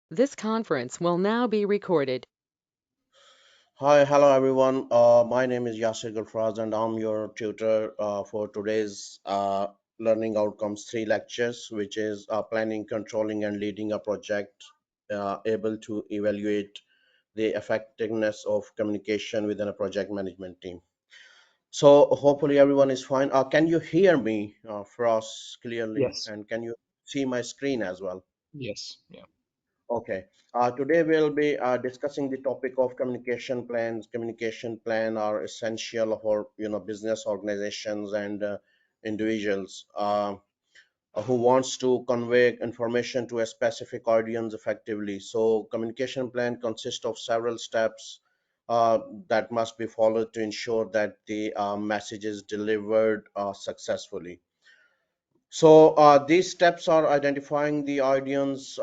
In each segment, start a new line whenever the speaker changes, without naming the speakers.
This conference will now be recorded.
Hi, hello everyone. My name is Yasir Gulfraz and I'm your tutor for today's Learning Outcomes 3 lectures, which is planning, controlling, and leading a project able to evaluate the effectiveness of communication within a project management team. So, hopefully, everyone is fine. Can you hear me, Frost, clearly?
Yes.
And can you see my screen as well?
Yes. Yeah.
Okay. Today we'll be discussing the topic of communication plans. Communication plan are essential for business organizations and individuals who wants to convey information to a specific audience effectively. So communication plan consists of several steps that must be followed to ensure that the message is delivered successfully. So these steps are identifying the audience,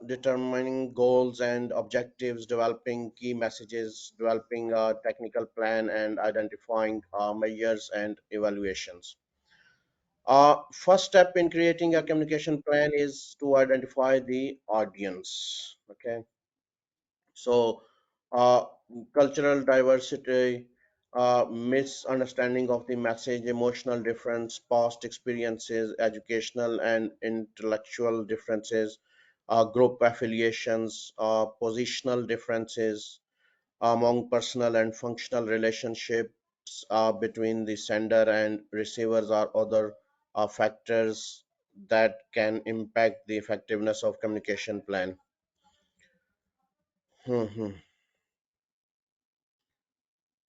determining goals and objectives, developing key messages, developing a technical plan, and identifying measures and evaluations. First step in creating a communication plan is to identify the audience. Okay, so, uh, cultural diversity, misunderstanding of the message, emotional difference, past experiences, educational and intellectual differences, group affiliations, positional differences among personal and functional relationships between the sender and receivers are other factors that can impact the effectiveness of communication plan.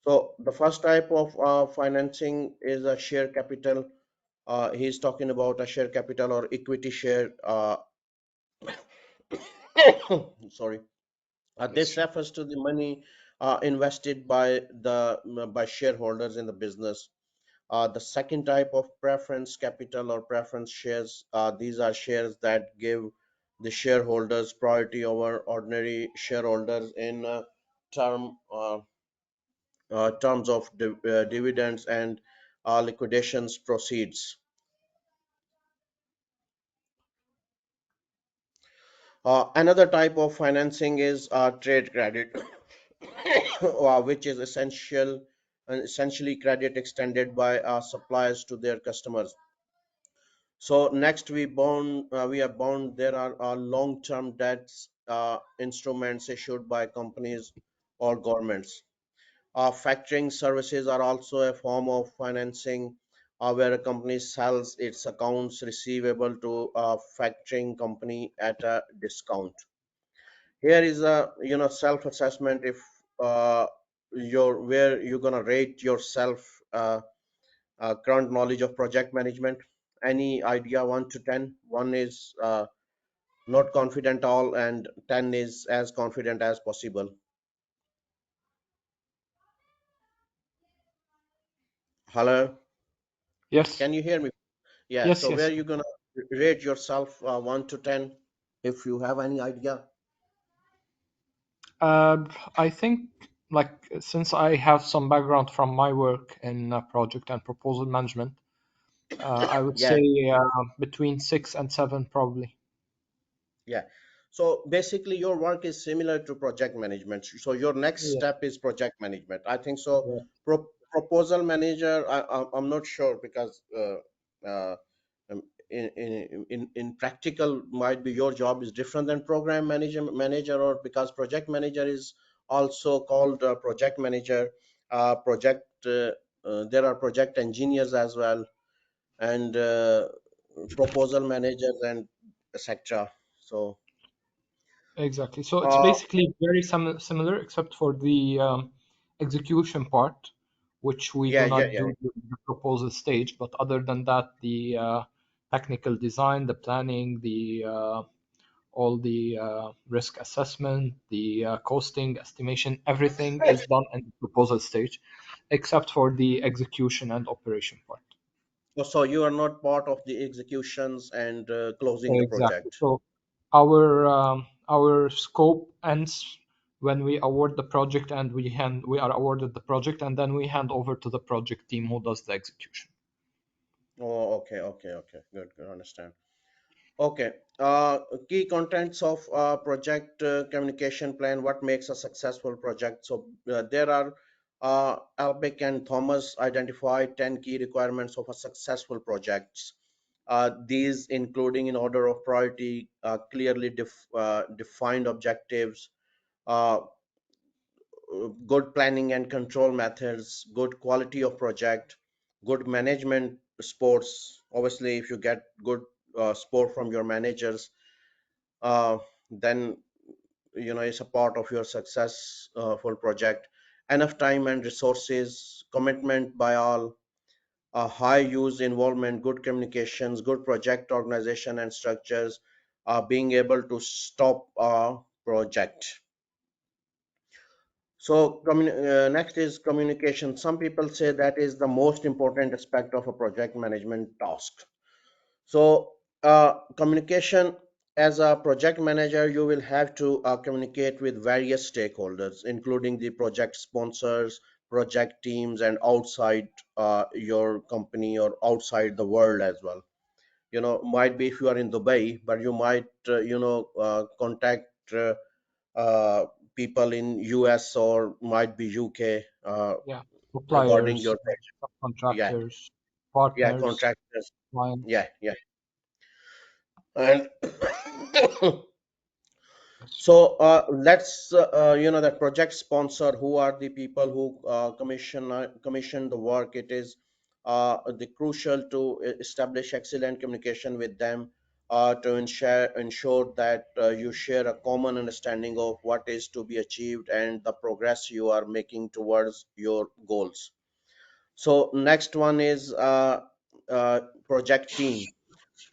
So the first type of financing is a share capital. He's talking about a share capital or equity share. Sorry. This
Bless you.
refers to the money invested by shareholders in the business. The second type of preference capital or preference shares. These are shares that give the shareholders priority over ordinary shareholders in term. Terms of dividends and liquidations proceeds. Another type of financing is trade credit, which is essentially credit extended by suppliers to their customers. So next we are bound. There are long-term debts instruments issued by companies or governments. Factoring services are also a form of financing where a company sells its accounts receivable to a factoring company at a discount. Here is a self-assessment if you're where you're gonna rate yourself current knowledge of project management. Any idea 1 to 10? One is not confident at all, and 10 is as confident as possible. Hello,
Yes.
can you hear me? Yeah,
Yes.
so where
Yes.
you gonna rate yourself 1 to 10 if you have any idea?
Uh, I think, like, since I have some background from my work in project and proposal management, I would
Yeah,
say between 6 and 7 probably.
yeah. So basically, your work is similar to project management. So your next
Yeah.
step is project management. I think so.
Yeah.
Proposal manager. I'm not sure because um, in practical might be your job is different than program manager, or because project manager is also called project manager. Project. There are project engineers as well, and proposal managers and etc. So
Exactly. So it's
uh,
basically very similar, except for the execution part, which we
yeah,
do
yeah,
not
yeah.
do during the proposal stage. But other than that, the technical design, the planning, the all the risk assessment, the costing, estimation, everything is done in the proposal stage, except for the execution and operation part.
So you are not part of the executions and closing the
Exactly.
project.
So our scope ends when we award the project and we are awarded the project, and then we hand over to the project team who does the execution.
Oh, okay, okay, okay. Good, good. Understand. Okay. Key contents of project communication plan. What makes a successful project? So there are Albeck and Thomas identified 10 key requirements of a successful projects. These including in order of priority, clearly defined objectives, uh, good planning and control methods, good quality of project, good management sports. Obviously, if you get good support from your managers, uh, then it's a part of your successful project. Enough time and resources, commitment by all, high use involvement, good communications, good project organization and structures, being able to stop a project. So next is communication. Some people say that is the most important aspect of a project management task. So communication, as a project manager, you will have to communicate with various stakeholders, including the project sponsors, project teams, and outside your company or outside the world as well. Might be if you are in Dubai, but you might contact uh, people in US or might be UK
Yeah,
regarding
suppliers,
your project. Yeah,
subcontractors,
yeah,
partners,
contractors.
clients.
Yeah, yeah. And
Yes.
so let's that project sponsor, who are the people who commission the work. It is the crucial to establish excellent communication with them, to ensure that you share a common understanding of what is to be achieved and the progress you are making towards your goals. So next one is uh, project team.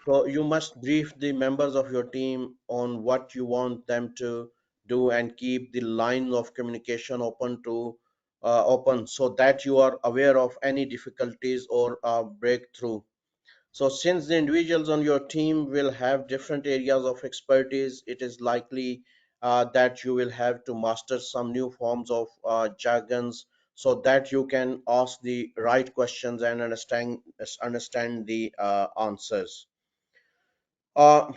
So you must brief the members of your team on what you want them to do and keep the line of communication open so that you are aware of any difficulties or breakthrough. So since the individuals on your team will have different areas of expertise, it is likely that you will have to master some new forms of jargons so that you can ask the right questions and understand the answers. Uh,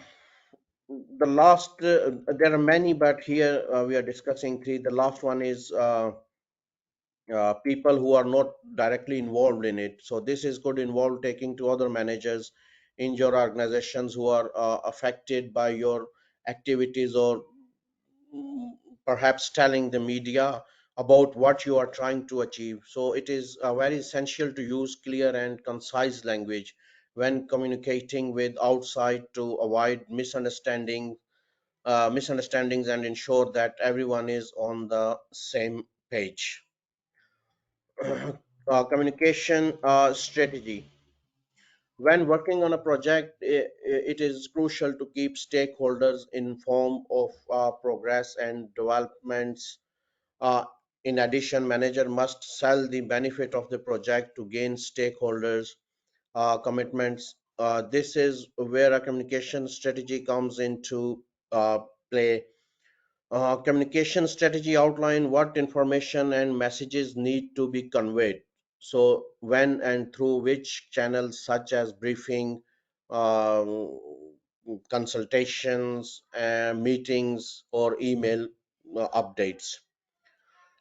the last, there are many, but here we are discussing three. The last one is people who are not directly involved in it. So this is could involve taking to other managers in your organizations who are affected by your activities, or mm, perhaps telling the media about what you are trying to achieve. So it is very essential to use clear and concise language when communicating with outside to avoid misunderstandings and ensure that everyone is on the same page. Communication strategy. When working on a project, it is crucial to keep stakeholders informed of progress and developments. Uh, in addition, manager must sell the benefit of the project to gain stakeholders' commitments. This is where a communication strategy comes into play. Communication strategy outline what information and messages need to be conveyed. So when and through which channels, such as briefing, um, consultations, meetings, or email updates.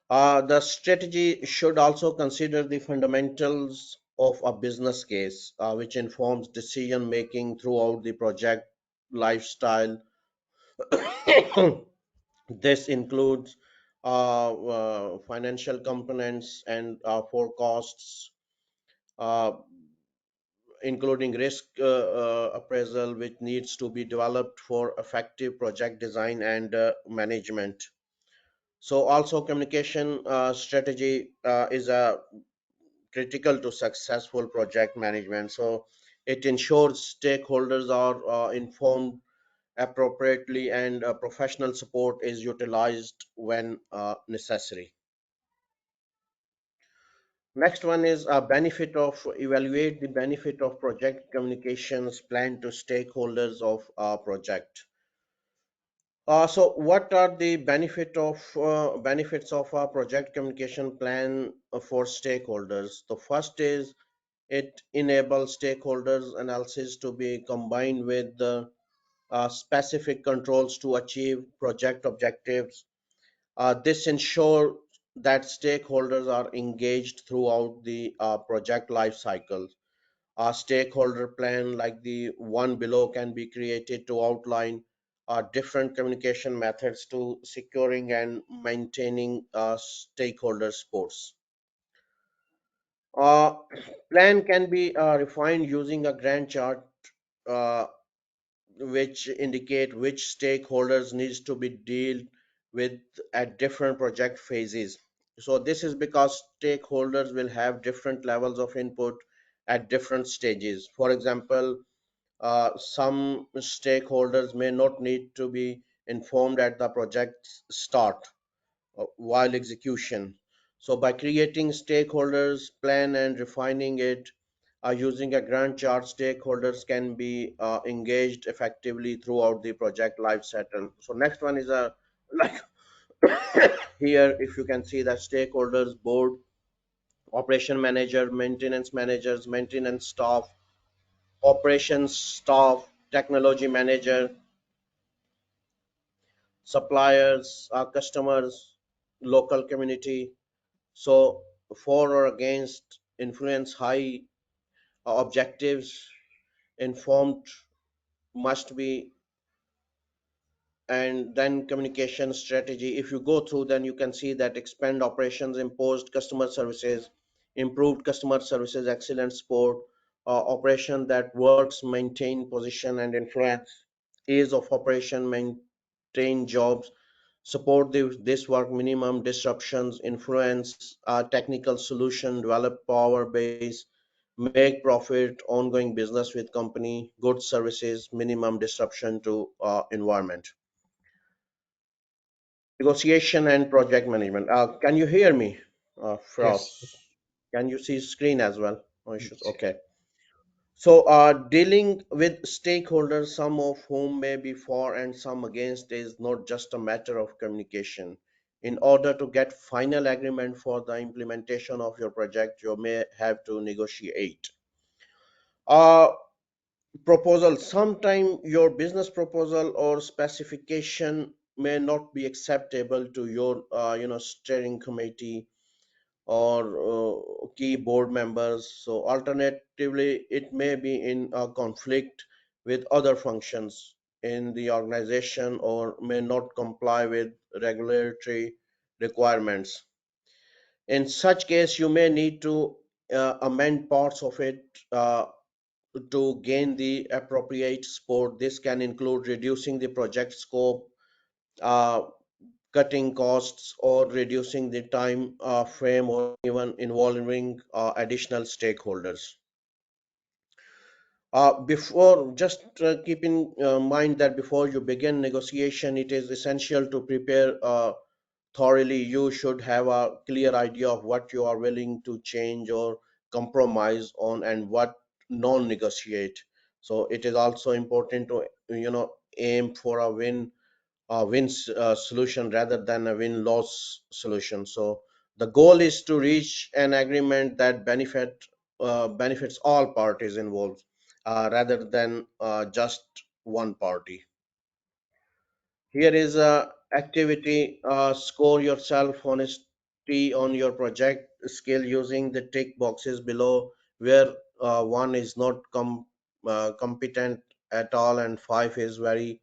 The strategy should also consider the fundamentals of a business case, which informs decision making throughout the project lifestyle. This includes financial components and forecasts, uh, including risk appraisal, which needs to be developed for effective project design and management. So, also communication strategy is critical to successful project management. So, it ensures stakeholders are informed appropriately and professional support is utilized when necessary. Next one is a benefit of evaluate the benefit of project communications plan to stakeholders of a project. So what are the benefits of a project communication plan for stakeholders? The first is it enables stakeholders analysis to be combined with the specific controls to achieve project objectives. This ensures that stakeholders are engaged throughout the project life cycle. A stakeholder plan like the one below can be created to outline different communication methods to securing and maintaining stakeholder supports. Uh, Plan can be refined using a Gantt chart, uh, which indicate which stakeholders needs to be dealt with at different project phases. So this is because stakeholders will have different levels of input at different stages. For example, some stakeholders may not need to be informed at the project start while execution. So by creating stakeholders plan and refining it using a Gantt chart, stakeholders can be engaged effectively throughout the project life cycle. So next one is a like here if you can see that stakeholders board, operation manager, maintenance managers, maintenance staff, operations staff, technology manager, suppliers, customers, local community. So for or against influence high objectives informed must be, and then communication strategy. If you go through, then you can see that expand operations, imposed customer services, improved customer services, excellent support, operation that works, maintain position and influence, ease of operation, maintain jobs, support this work, minimum disruptions, influence technical solution, develop power base, make profit, ongoing business with company, good services, minimum disruption to environment. Negotiation and project management. Can you hear me,
Yes.
Frost? Can you see screen as well? No issues.
Yes.
Okay. So, dealing with stakeholders, some of whom may be for and some against, is not just a matter of communication. In order to get final agreement for the implementation of your project, you may have to negotiate. Uh, Proposal. Sometime your business proposal or specification may not be acceptable to your, steering committee or key board members. So alternatively, it may be in a conflict with other functions in the organization or may not comply with regulatory requirements. In such case, you may need to amend parts of it to gain the appropriate support. This can include reducing the project scope, uh, cutting costs, or reducing the time frame, or even involving additional stakeholders. Before, just keep in mind that before you begin negotiation, it is essential to prepare thoroughly. You should have a clear idea of what you are willing to change or compromise on and what non-negotiate. So it is also important to aim for a win solution rather than a win-loss solution. So the goal is to reach an agreement that benefits all parties involved, rather than just one party. Here is a activity. Score yourself honesty on your project skill using the tick boxes below, where one is not competent at all and five is very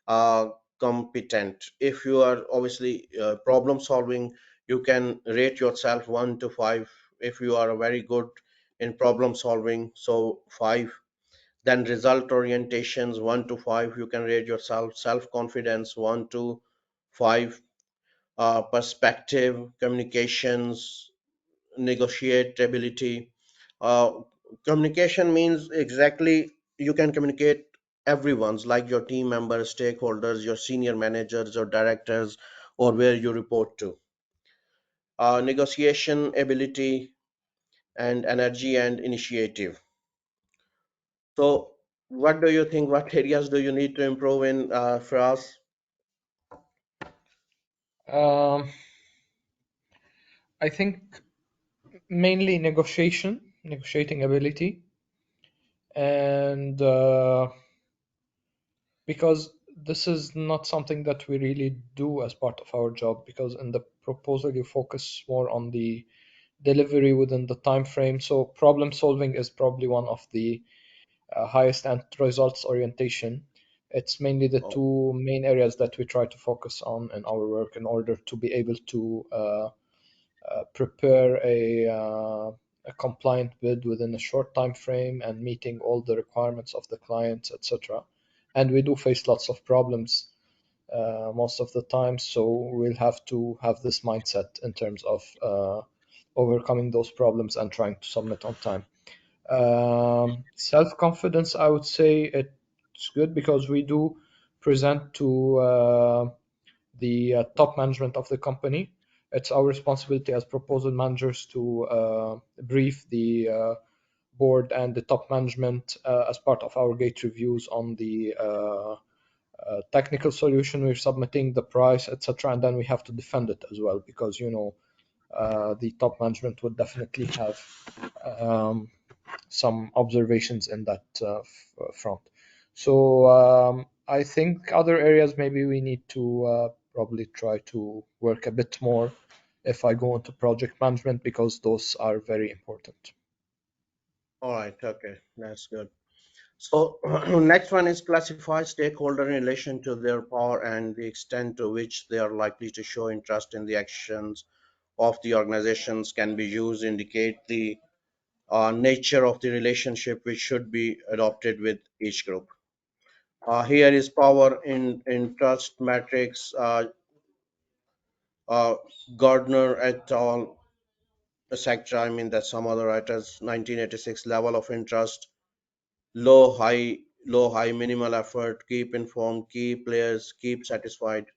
uh, competent. If you are obviously problem solving, you can rate yourself 1 to 5. If you are very good in problem solving, so 5. Then result orientations 1 to 5, you can rate yourself. Self confidence 1 to 5. Perspective, communications, negotiability. uh, Communication means exactly you can communicate everyone's, like your team members, stakeholders, your senior managers or directors, or where you report to. Negotiation ability and energy and initiative. So what do you think, what areas do you need to improve in, for us?
Um, I think mainly negotiating ability, and because this is not something that we really do as part of our job, because in the proposal you focus more on the delivery within the time frame. So problem solving is probably one of the highest and results orientation. It's mainly the
Oh,
two main areas that we try to focus on in our work in order to be able to prepare a compliant bid within a short time frame and meeting all the requirements of the clients, etc. And we do face lots of problems most of the time, so we'll have to have this mindset in terms of overcoming those problems and trying to submit on time. Self-confidence, I would say it's good because we do present to the top management of the company. It's our responsibility as proposal managers to brief the board and the top management as part of our gate reviews on the technical solution we're submitting, the price, etc. And then we have to defend it as well because, the top management would definitely have um, some observations in that front. So I think other areas maybe we need to probably try to work a bit more if I go into project management because those are very important.
all right. Okay, that's good. So next one is classify stakeholder in relation to their power and the extent to which they are likely to show interest in the actions of the organizations can be used to indicate the nature of the relationship which should be adopted with each group. Here is power in trust matrix, uh, Gardner et al. Sector, I mean that some other writers, 1986 level of interest, low high minimal effort, keep informed, key players, keep satisfied.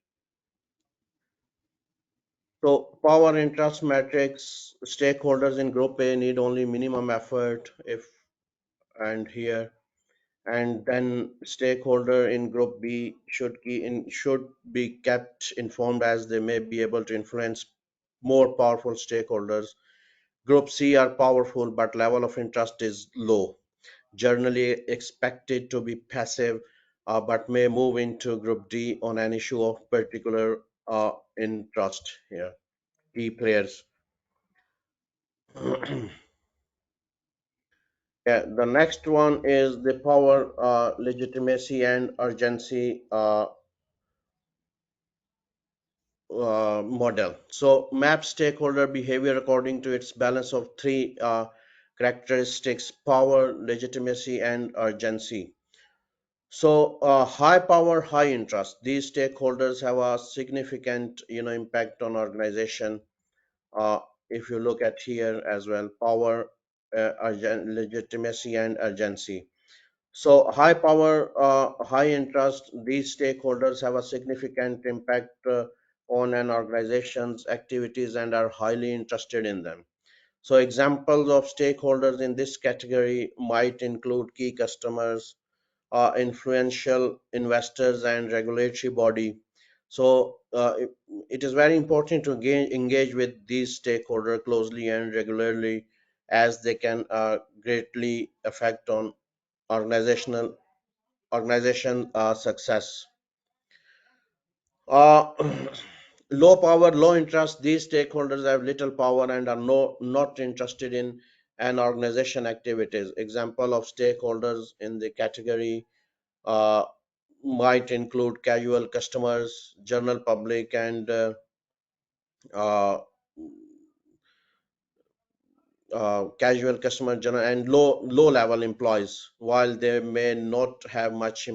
So power interest matrix, stakeholders in group A need only minimum effort if and here, and then stakeholder in group B should be kept informed as they may be able to influence more powerful stakeholders. Group C are powerful but level of interest is low, generally expected to be passive, but may move into Group D on an issue of particular interest here. Key players. Yeah, the next one is the power, legitimacy, and urgency model. So, map stakeholder behavior according to its balance of three characteristics: power, legitimacy, and urgency. So, high power, high interest. These stakeholders have a significant, impact on organization. Uh, if you look at here as well, power, legitimacy, and urgency. So, high power, high interest. These stakeholders have a significant impact on an organization's activities and are highly interested in them. So, examples of stakeholders in this category might include key customers, influential investors and regulatory body. So it is very important to engage with these stakeholders closely and regularly as they can greatly affect on organizational organization success. Uh, low power, low interest. These stakeholders have little power and are not interested in an organization activities. Example of stakeholders in the category uh, might include casual customers, general public, and uh, casual customer general and low level employees. While they may not have much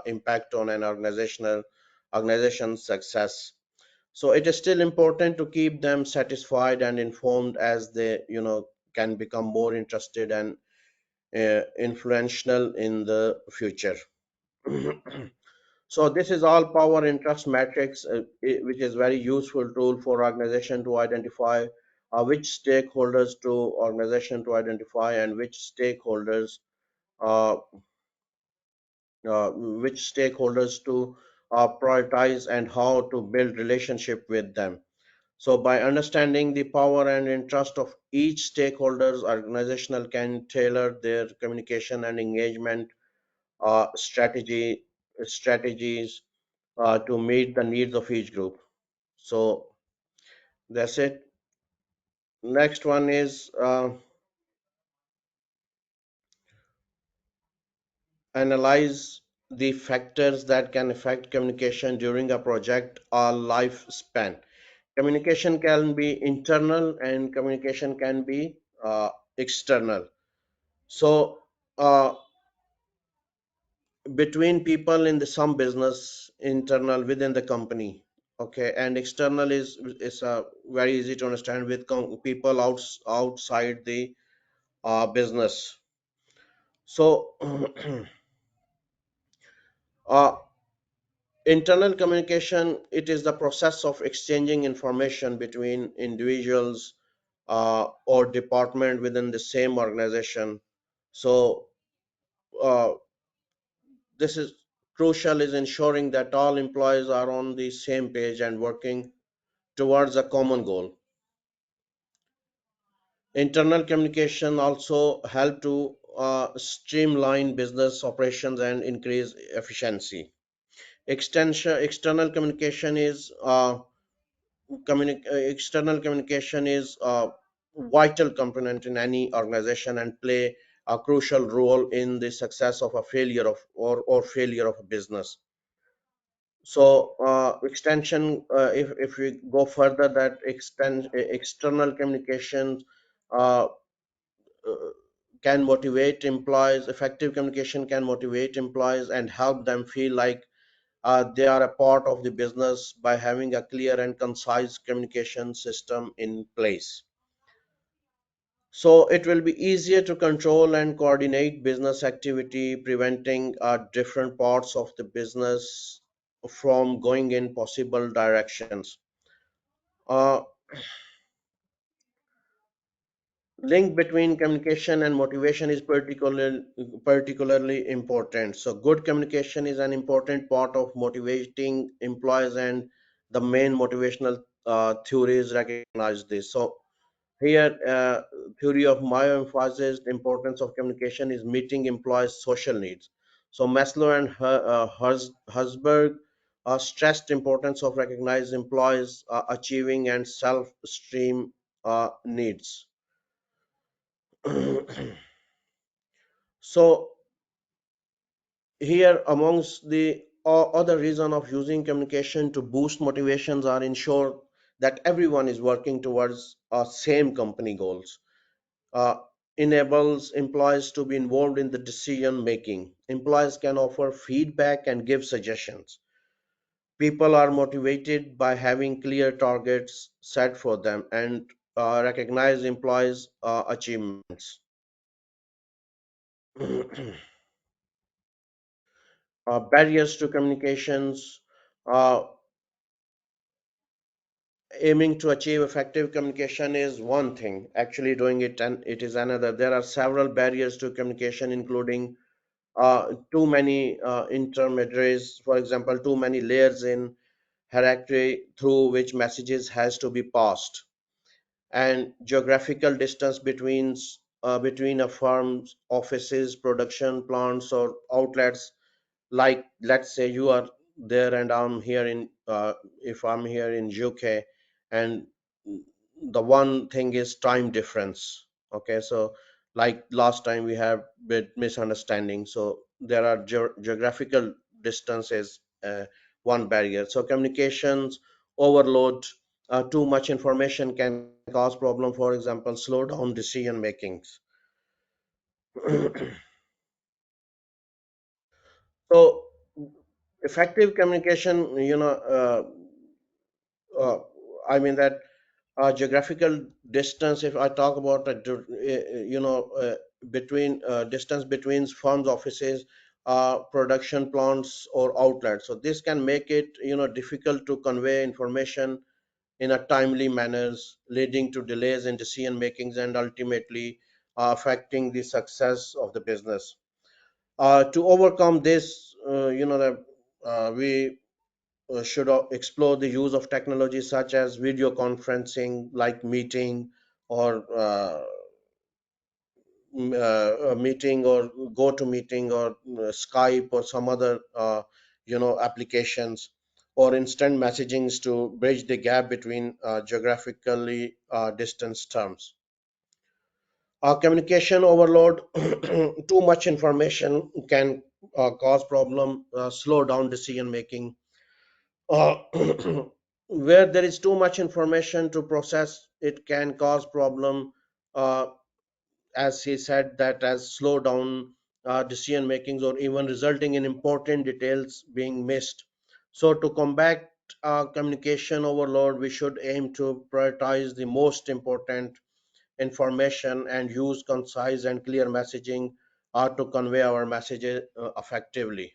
impact on an organization's success, so it is still important to keep them satisfied and informed as they can become more interested and influential in the future. So this is all power interest matrix, which is very useful tool for organization to identify which stakeholders to organization to identify and uh, which stakeholders to prioritize and how to build relationship with them. So by understanding the power and interest of each stakeholders, organizational can tailor their communication and engagement strategy strategies to meet the needs of each group. So that's it. Next one is analyze the factors that can affect communication during a project or lifespan. Communication can be internal and communication can be external. So between people in the some business, internal within the company, okay, and external is very easy to understand with people outside the business. So uh, internal communication, it is the process of exchanging information between individuals or department within the same organization. So uh, this is crucial is ensuring that all employees are on the same page and working towards a common goal. Internal communication also help to streamline business operations and increase efficiency. External communication is external communication is a vital component in any organization and play a crucial role in the success of a failure of or failure of a business. So extension, if we go further, that external communication uh, uh, can motivate employees. Effective communication can motivate employees and help them feel like they are a part of the business by having a clear and concise communication system in place. So it will be easier to control and coordinate business activity, preventing different parts of the business from going in possible directions. Uh, Link between communication and motivation is particularly important. So good communication is an important part of motivating employees, and the main motivational theories recognize this. So here, theory of Mayo emphasizes the importance of communication is meeting employees' social needs. So Maslow and Herzberg stressed importance of recognized employees achieving and self-esteem needs. So here, amongst the other reason of using communication to boost motivations are ensure that everyone is working towards same company goals. uh, Enables employees to be involved in the decision making. Employees can offer feedback and give suggestions. People are motivated by having clear targets set for them and recognize employees' achievements. Barriers to communications. uh, Aiming to achieve effective communication is one thing, actually doing it and it is another. There are several barriers to communication, including too many intermediaries, for example, too many layers in hierarchy through which messages has to be passed, and geographical distance between a firm's offices, production plants, or outlets. Like, let's say you are there and I'm here in if I'm here in UK, and the one thing is time difference. Okay, so like last time we have bit misunderstanding, so there are geographical distances, one barrier. So communications overload, too much information can cause problem, for example slow down decision makings. So effective communication, uh, I mean that geographical distance, if I talk about between distance between firms offices, production plants or outlets, so this can make it difficult to convey information in a timely manners, leading to delays in decision makings and ultimately affecting the success of the business. To overcome this, we should explore the use of technology such as video conferencing, like meeting or meeting or go to meeting or Skype or some other applications or instant messagings to bridge the gap between geographically distant terms. Communication overload, too much information can cause problem, slow down decision making. uh, where there is too much information to process, it can cause problem, uh, as he said, that as slow down decision makings or even resulting in important details being missed. So to combat communication overload, we should aim to prioritize the most important information and use concise and clear messaging to convey our messages effectively.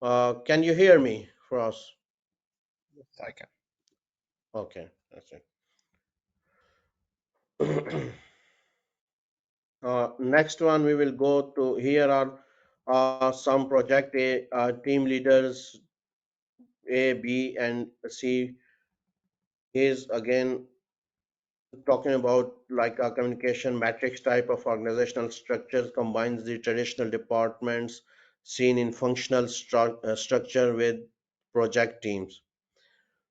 Can you hear me, Frost?
I can.
Okay, that's it. Next one, we will go to, here are some project A team leaders A, B, and C. Is again talking about like a communication matrix type of organizational structures combines the traditional departments seen in functional structure with project teams.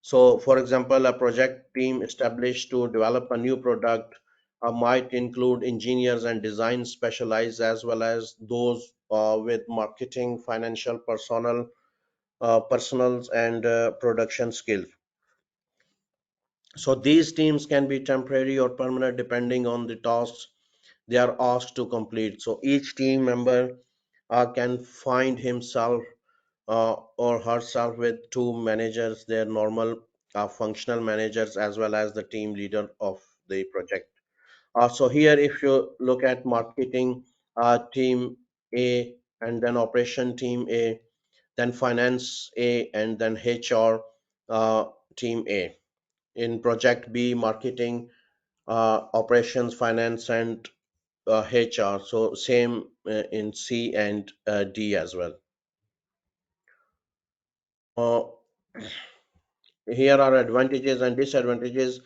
So, for example, a project team established to develop a new product might include engineers and design specialists as well as those with marketing, financial, personals, and production skills. So these teams can be temporary or permanent depending on the tasks they are asked to complete. So each team member can find himself or herself with two managers, their normal functional managers, as well as the team leader of the project. So here, if you look at marketing team A, and then operation team A, then finance A, and then HR team A. In project B, marketing, operations, finance, and HR. So same in C and D as well. Uh, Here are advantages and disadvantages.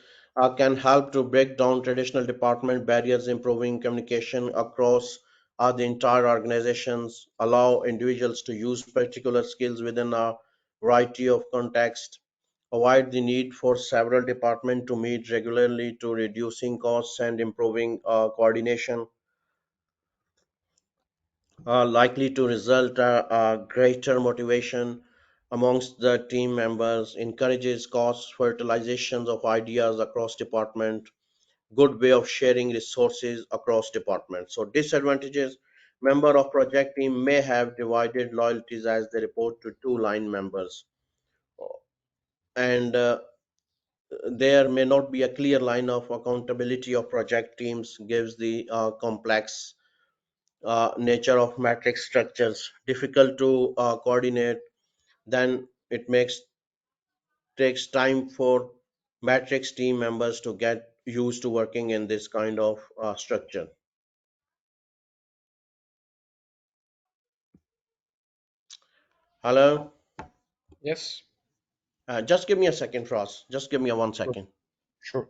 Can help to break down traditional department barriers, improving communication across the entire organizations, allow individuals to use particular skills within a variety of contexts, avoid the need for several departments to meet regularly to reducing costs and improving coordination, likely to result greater motivation amongst the team members, encourages cross fertilizations of ideas across department, good way of sharing resources across departments. So disadvantages: member of project team may have divided loyalties as they report to two line members, and there may not be a clear line of accountability of project teams, gives the complex nature of matrix structures difficult to coordinate. Then it makes takes time for matrix team members to get used to working in this kind of structure. Hello.
Yes.
Just give me a second, Frost. Just give me a one
Sure.
second.
Sure.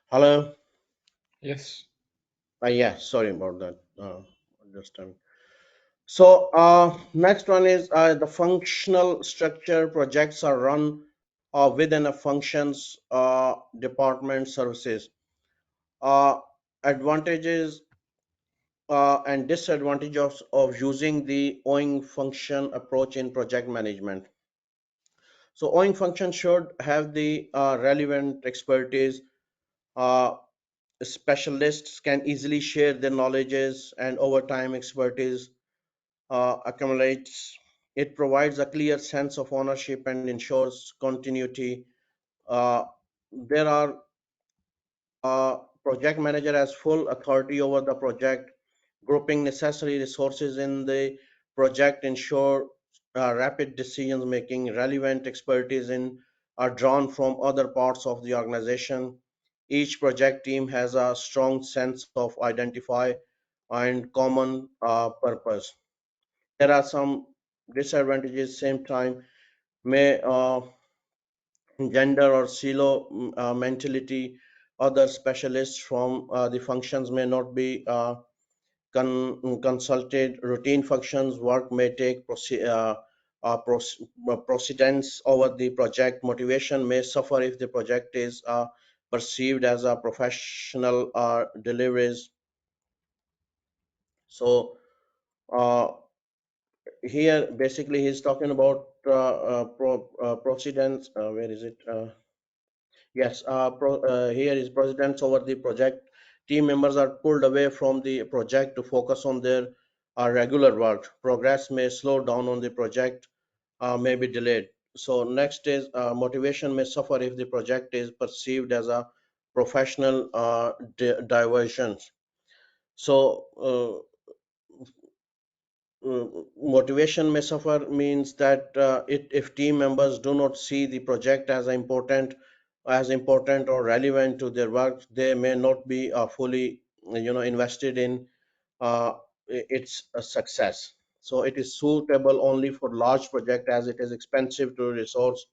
Hello.
Yes.
Yeah, sorry about that. Understand. So next one is the functional structure. Projects are run within a functions department services. Uh, Advantages and disadvantages of using the owing function approach in project management. So owing function should have the relevant expertise. Uh, Specialists can easily share their knowledges, and over time expertise accumulates. It provides a clear sense of ownership and ensures continuity. there are project manager has full authority over the project, grouping necessary resources in the project, ensure rapid decisions making, relevant expertise in are drawn from other parts of the organization. Each project team has a strong sense of identify and common purpose. There are some disadvantages, same time, may gender or silo mentality. Other specialists from the functions may not be consulted. Routine functions work may take precedence over the project. Motivation may suffer if the project is perceived as a professional deliveries. So uh, here basically he's talking about precedence. Where is it? Yes, here is precedence over the project. Team members are pulled away from the project to focus on their regular work. Progress may slow down on the project, may be delayed. So next is motivation may suffer if the project is perceived as a professional diversion. So motivation may suffer means that if team members do not see the project as important or relevant to their work, they may not be fully invested in uh, its success. So it is suitable only for large project as it is expensive to resource.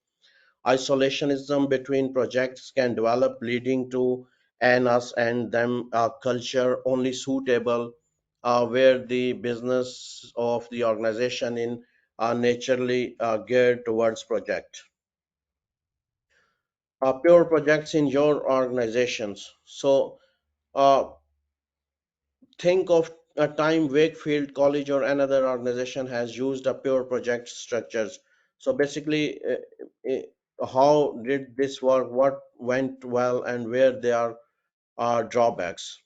Isolationism between projects can develop, leading to an us and them culture only suitable where the business of the organization in are naturally geared towards project. Pure projects in your organizations. So uh, think of a time Wakefield College or another organization has used a pure project structures. So basically, how did this work? What went well, and where there are drawbacks?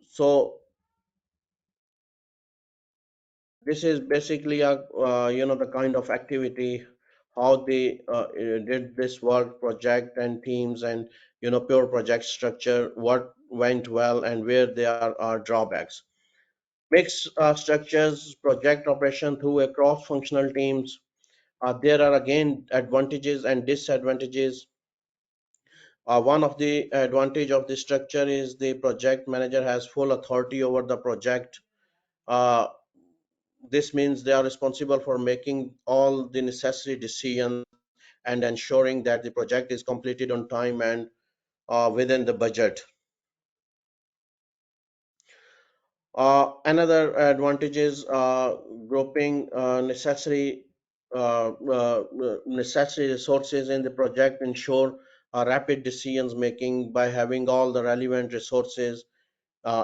So this is basically a the kind of activity how they did this work, project and teams, and pure project structure. What went well, and where there are drawbacks. Mixed structures, project operation through a cross-functional teams. There are again advantages and disadvantages. One of the advantage of this structure is the project manager has full authority over the project. Uh, this means they are responsible for making all the necessary decisions and ensuring that the project is completed on time and within the budget. Another advantage is grouping necessary resources in the project, ensure rapid decisions making by having all the relevant resources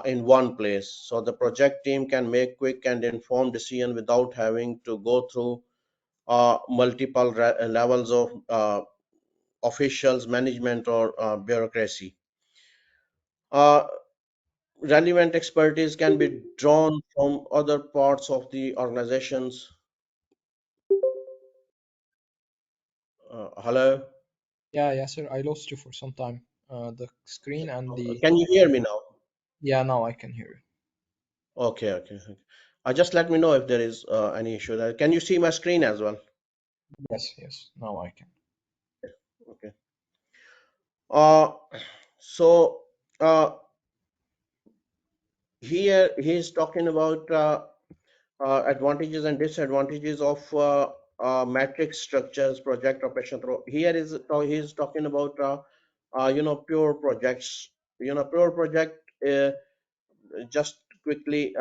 in one place. So the project team can make quick and informed decision without having to go through multiple levels of officials, management, or bureaucracy. Uh, Relevant expertise can be drawn from other parts of the organizations. Hello,
Yeah, yeah, sir. I lost you for some time. The screen and the
can you hear me now?
yeah, now I can hear you.
Okay, okay, okay. Just let me know if there is any issue there. Can you see my screen as well?
Yes, yes, now I can.
Okay. Uh, so uh, here he's talking about advantages and disadvantages of matrix structures, project operation. Here is he's talking about pure projects. Pure project just quickly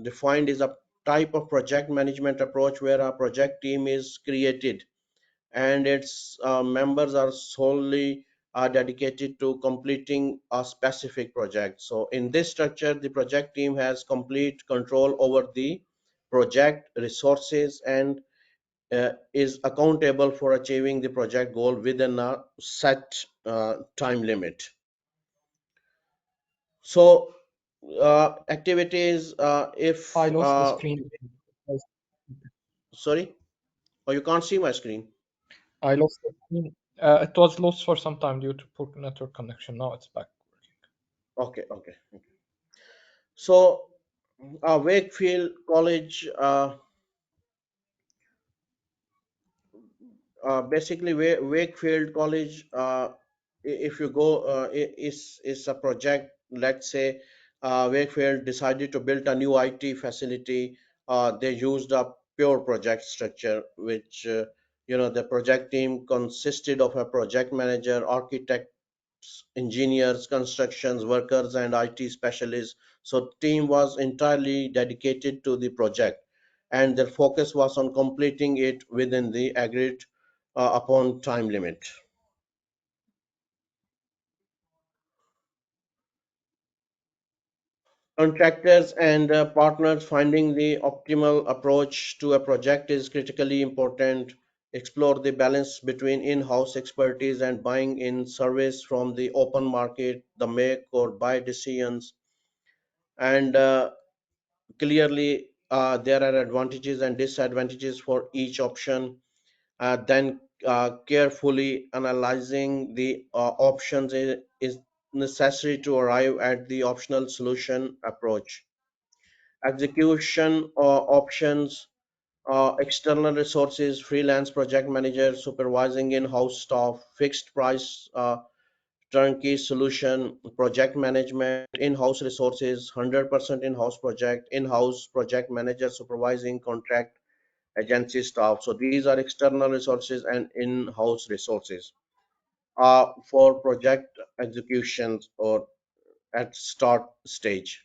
defined is a type of project management approach where a project team is created and its members are solely dedicated to completing a specific project. So in this structure, the project team has complete control over the project resources and is accountable for achieving the project goal within a set time limit. So activities,
I
if
lost the screen.
sorry, oh, you can't see my screen.
I lost the screen. It was lost for some time due to poor network connection. Now it's back working.
Okay. So, Wakefield College, basically Wakefield College, if you go, is a project. Let's say Wakefield decided to build a new IT facility. They used a pure project structure, which the project team consisted of a project manager, architect, engineers, constructions workers, and IT specialists. So team was entirely dedicated to the project, and their focus was on completing it within the agreed upon time limit. Contractors and partners finding the optimal approach to a project is critically important. Explore the balance between in-house expertise and buying in service from the open market, the make or buy decisions, and clearly there are advantages and disadvantages for each option. Then carefully analyzing the options is necessary to arrive at the optional solution approach. Execution options, external resources, freelance project manager, supervising in-house staff, fixed price, turnkey solution, project management, in-house resources, 100% in-house project, in-house project manager supervising contract agency staff. So these are external resources and in-house resources for project executions or at start stage.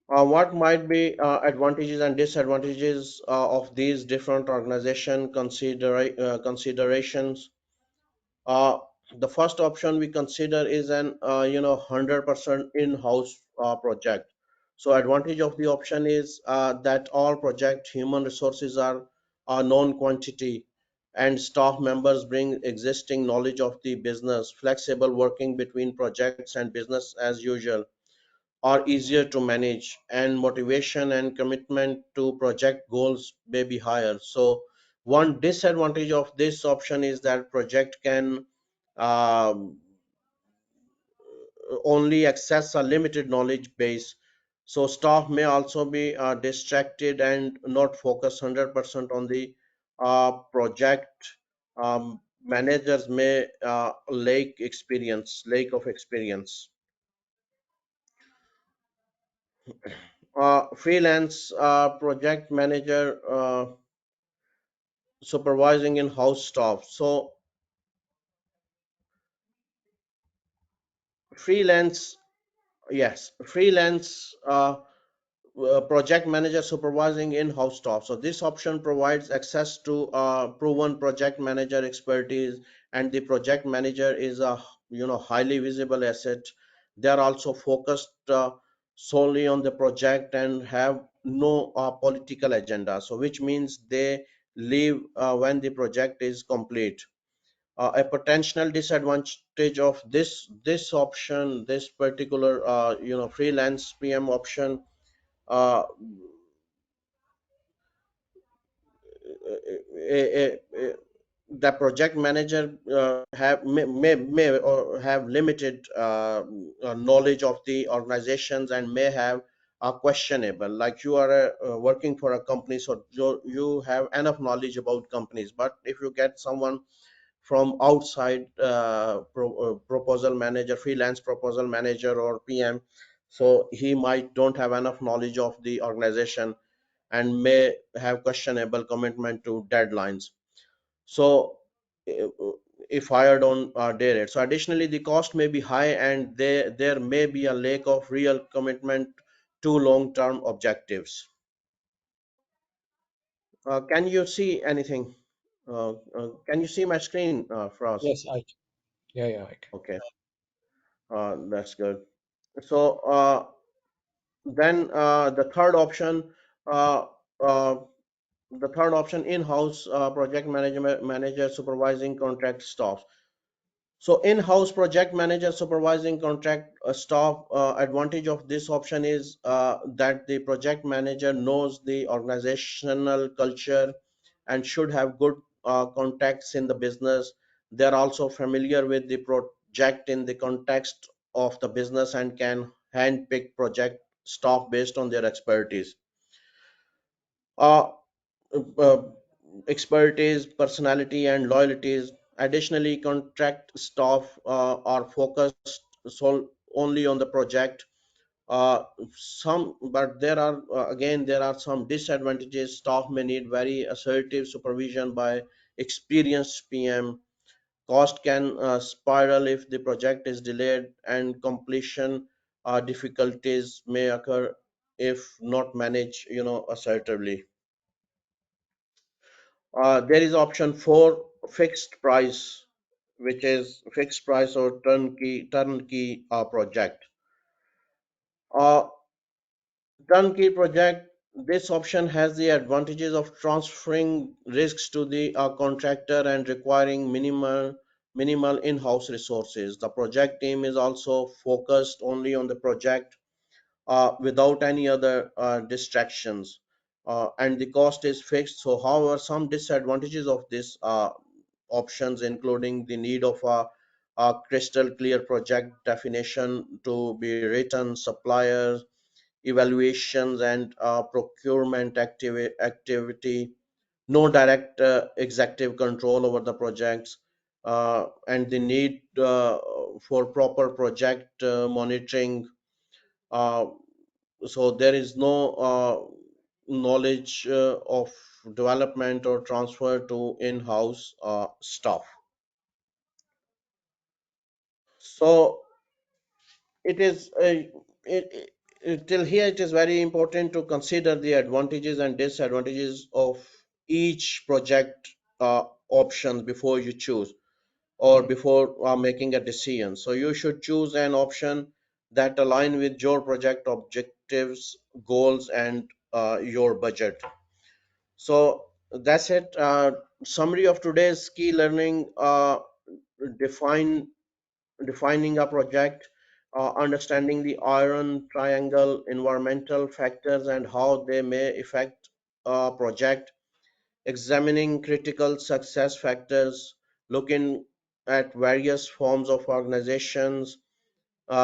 What might be advantages and disadvantages of these different organization considerations? Uh, the first option we consider is an 100% in-house project. So advantage of the option is that all project human resources are a known quantity, and staff members bring existing knowledge of the business. Flexible working between projects and business as usual are easier to manage, and motivation and commitment to project goals may be higher. So one disadvantage of this option is that project can um, only access a limited knowledge base. So staff may also be distracted and not focus 100% on the project. Managers may lack of experience. Freelance project manager supervising in-house staff. So freelance, yes, freelance project manager supervising in-house staff. So this option provides access to proven project manager expertise, and the project manager is a highly visible asset. They are also focused solely on the project and have no political agenda. So which means they leave when the project is complete. A potential disadvantage of this option, this particular freelance PM option, uh, the project manager may or have limited knowledge of the organizations and may have a questionable, like you are working for a company, so you have enough knowledge about companies, but if you get someone from outside, proposal manager, freelance proposal manager or PM, so he might don't have enough knowledge of the organization and may have questionable commitment to deadlines. So uh, if hired on day rate. So additionally, the cost may be high and there may be a lack of real commitment to long-term objectives. Can you see anything? Can you see my screen, Frost?
Yes, I can. Yeah, I can.
Okay, that's good. So then uh, uh, the third option, in-house project management manager supervising contract staff. So in-house project manager supervising contract staff, advantage of this option is that the project manager knows the organizational culture and should have good contacts in the business. They're also familiar with the project in the context of the business and can handpick project staff based on their expertise. Uh, uh, Expertise, personality, and loyalties. Additionally, contract staff are focused only on the project. But there are again there are some disadvantages. Staff may need very assertive supervision by experienced PM. Cost can spiral if the project is delayed, and completion difficulties may occur if not managed, assertively. There is option 4, fixed price, which is fixed price or turnkey project. Uh, Turnkey project. This option has the advantages of transferring risks to the contractor and requiring minimal in-house resources. The project team is also focused only on the project without any other distractions, and the cost is fixed. So, however, some disadvantages of this options, including the need of a crystal clear project definition to be written, suppliers evaluations, and procurement activity, no direct executive control over the projects, and the need for proper project monitoring. Uh, so there is no knowledge of development or transfer to in-house staff. So it is till here it is very important to consider the advantages and disadvantages of each project option before you choose or
Mm.
before making a decision. So you should choose an option that align with your project objectives, goals, and your budget. So that's it. Summary of today's key learning. Define Defining a project, understanding the iron triangle, environmental factors and how they may affect a project, examining critical success factors, looking at various forms of organizations,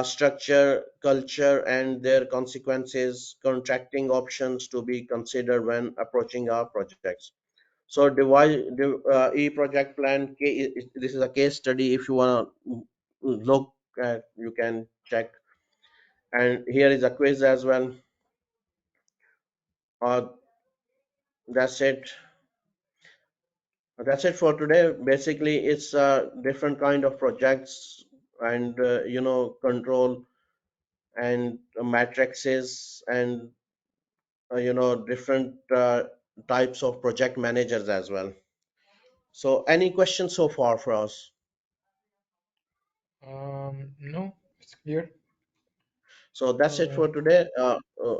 structure, culture, and their consequences, contracting options to be considered when approaching our projects. So e-project plan. This is a case study. If you want to look at, you can check. And here is a quiz as well. Uh, that's it. That's it for today. Basically, it's different kind of projects and control and matrices and different types of project managers as well. So, any questions so far for us?
No, it's clear.
So that's it
Uh,
for today.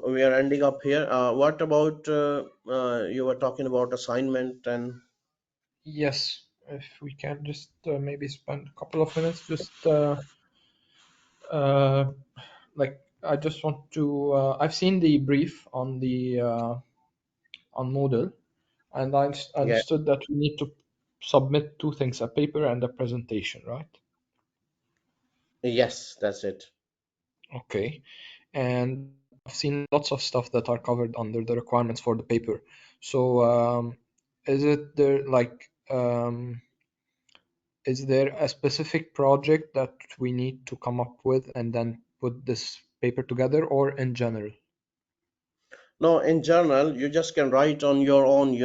We are ending up here. What about you were talking about assignment and
yes, if we can just maybe spend a couple of minutes just uh, like I just want to I've seen the brief on the on Moodle, and
yeah,
understood that we need to submit two things, a paper and a presentation, right?
yes, that's it.
Okay. And I've seen lots of stuff that are covered under the requirements for the paper. So, is it there like is there a specific project that we need to come up with and then put this paper together, or in general?
No, in journal, you just can write on your own,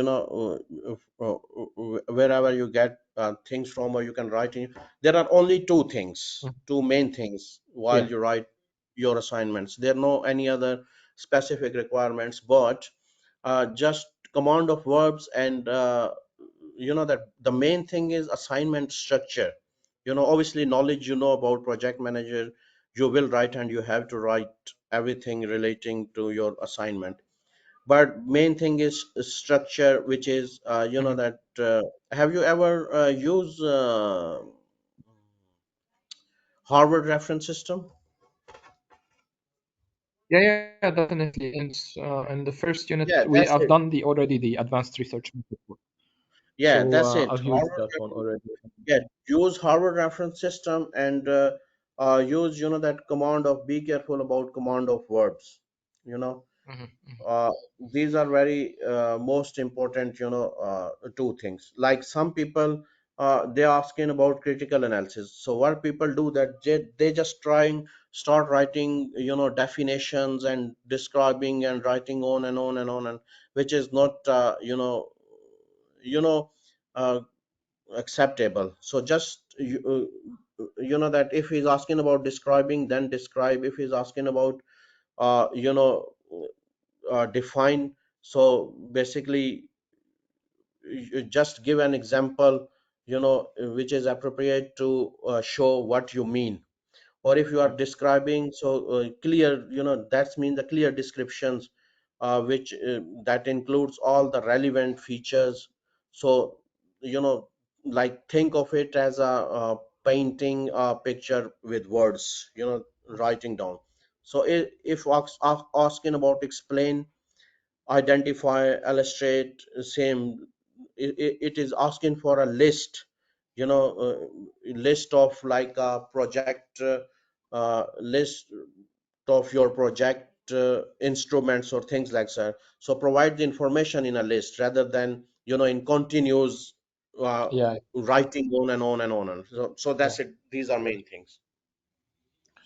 wherever you get things from, or you can write in. There are only
Mm.
two main things while
Yeah.
you write your assignments. There are no any other specific requirements, but just command of verbs and that the main thing is assignment structure. Obviously, knowledge about project manager, you will write and you have to write everything relating to your assignment, but main thing is structure, which is
Mhm.
that have you ever used Harvard reference system?
Yeah, definitely. In the first unit,
Yeah,
we
that's
have
it.
done the already the advanced research method.
Yeah,
So
that's it.
I've used that one already.
Yeah, use Harvard reference system and use that command of be careful about command of verbs. You know,
Mhm, mhm.
uh, these are very most important. Two things. Like some people, they asking about critical analysis. So what people do that they just trying start writing definitions and describing and writing on and on and on, and which is not you know. Uh, acceptable. So just that if he's asking about describing, then describe. If he's asking about define, so basically you just give an example which is appropriate to show what you mean. Or if you are
Right.
describing, so clear, that's mean the clear descriptions, which that includes all the relevant features. So like think of it as painting a picture with words, writing down. So if asking about explain, identify, illustrate, same. It is asking for a list, list of like a project, list of your project instruments or things like that. So provide the information in a list rather than in continuous
Yeah,
writing on and on and on, so
yeah.
that's it. These are main things.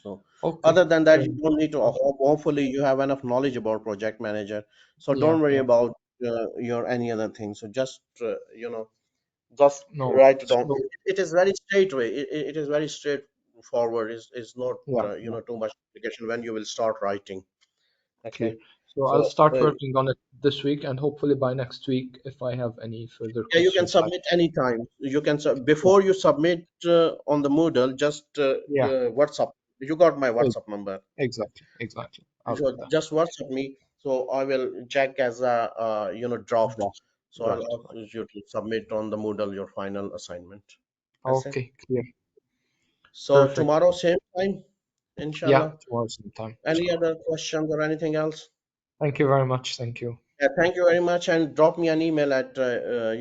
So
Okay.
other than that,
Fair
you
enough.
don't need to. Hopefully, you have enough knowledge about project manager. So
Yeah,
don't worry
yeah.
about your any other thing. So just just
No
write it
worries.
down.
So
It is very straight way. It is very straightforward. It's not
yeah, yeah.
too much complication when you will start writing.
Clear.
Okay.
So I'll
So
start working on it this week, and hopefully by next week, if I have any further
yeah, you can
questions, I
submit anytime. You can
yeah,
before you submit on the Moodle, just
yeah,
WhatsApp. You got my
ex-
WhatsApp number.
exactly, exactly. I'll
So
do that.
just WhatsApp me. So I will check as a draft.
Draft,
So I'll
draft.
ask you to submit on the Moodle your final assignment. That's it.
Okay, clear.
So
Perfect.
tomorrow same time,
Yeah,
inshallah.
tomorrow sometime,
Any
inshallah.
other questions or anything else?
Thank you very much. Thank you.
Yeah, thank you very much, and drop me an email at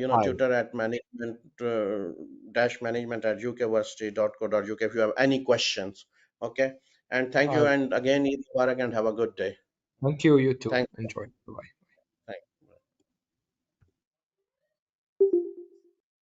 I
tutor at management dash management at ukversity.co.uk if you have any questions. Okay, and thank you,
I
and again, Eid Mubarak and have a good day.
thank you. You too.
Thank
Enjoy. Bye.